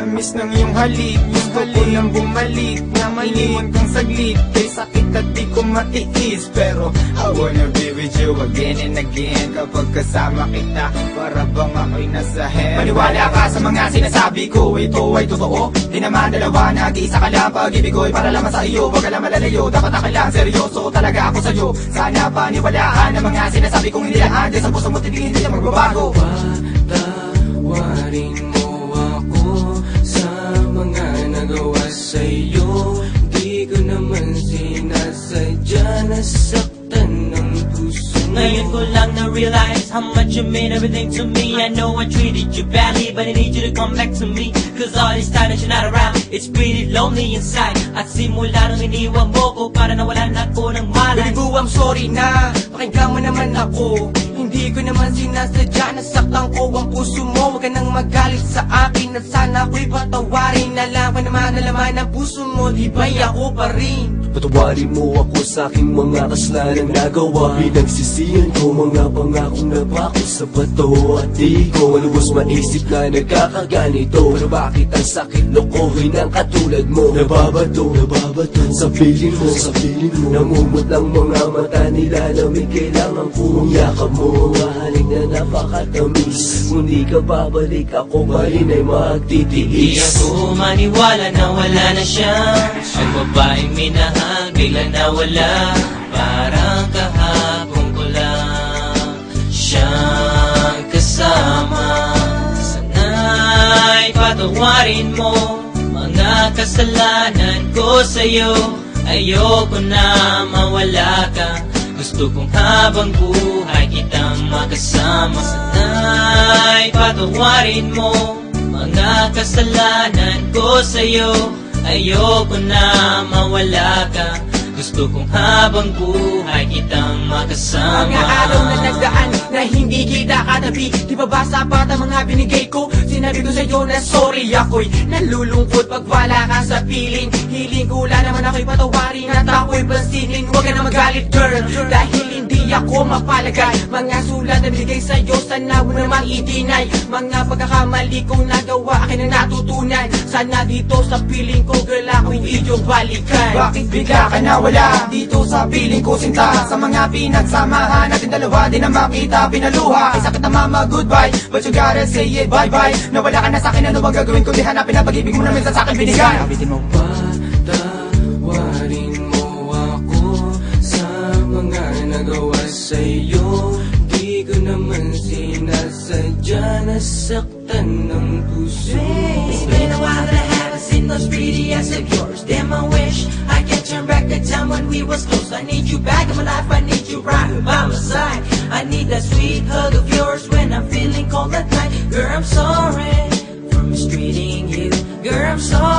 Namiss ng iyong halik, gusto ko nang bumalik na iniwan kang saglit, kay sakit at di ko matiis. Pero I wanna be with you again and again. Kapag kasama kita, para bang ako'y nasa heaven. Maniwala ka sa mga sinasabi ko, ito ay totoo. Di naman dalawa, nag-iisa ka lang. Pag-ibig ko'y para lamang sa iyo, wag ka lang malalayo. Dapat ka lang seryoso, talaga ako sa'yo. Sana paniwalaan ang mga sinasabi kong hindi lang sa puso mo, hindi siya magbabago. Patawarin mo ako sa mga nagawa sa'yo. Di ko naman sinasadya, nasaktan ng puso. Ngayon ko lang na-realize how much you mean everything to me. I know I treated you badly, but I need you to come back to me. Cause all this time that you're not around, it's pretty lonely inside. At simula nung iniwan mo ko, para nawalan ako ng malay. Baby boo, I'm sorry na, pakinggan mo naman ako. Hindi ko naman sinasadya, nasaktan ko ang puso mo. Huwag ka nang magalit sa akin at sana ako'y patawarin. Alam ko naman na laman ng puso mo, di ba'y ako pa rin? Patawarin mo ako sa aking mga kasalanan nagawa. Pinagsisihan ko mga pangakong napako sa bato. At di ko lubos maisip na nagkakaganito. Pero bakit ang sakit lokohin ang katulad mo? Nababato sa piling mo, namumot ang mga mata nila. Lamig kailangan kong yakap mo. Mahalik na napakatamis. Kung di ka babalik ako pa rin ay magtitiis. Di ako maniwala na wala na siya. Ang babaeng minahal bigla nawala. Parang kahapon ko lang siyang kasama. Sana'y patawarin mo mga kasalanan ko sa'yo. Ayoko na mawala ka. Gusto kong habang buhay kitang makasama. Sana'y patawarin mo mga kasalanan ko sa'yo. Ayoko na mawala ka. Gusto kong habang buhay kitang makasama. Mga araw na nagdaan na hindi kita katabi, di ba ba sapat ang mga binigay ko? Sinabi ko sa'yo na sorry, ako'y nalulungkot pag wala ka sa piling. Hiling ko lang naman ako'y patawarin at ako'y pansinin. Huwag ka na magalit girl, dahil hindi ako mapalagay. Mga sulat na binigay sa'yo, sana mo namang itinay. Mga pagkakamali kong nagawa, akin ang natutunan. Sana dito sa piling ko girl, ako'y iyong balikan. Bakit bigla ka nawala dito sa piling ko sinta? Sa mga pinagsamahan natin dalawa, di na makita pinaluha. Ay sakit na mama, goodbye, but you gotta say it, bye-bye. Nawala ka na sa'kin, ano bang gagawin ko? Di hanapin na pag-ibig mo na minsan sa'kin binigay. Abitin mo. Patawarin mo ako sa mga nagawa sa'yo. Di ko naman sinasadya, nasaktan ng puso. It's been a while that I haven't seen those pretty eyes of yours. Damn, I wish I could turn back the time when we was close. I need you back in my life, I need you right by my side. I need that sweet hug of yours when I'm feeling cold at night. Girl, I'm sorry for mistreating you. Girl, I'm sorry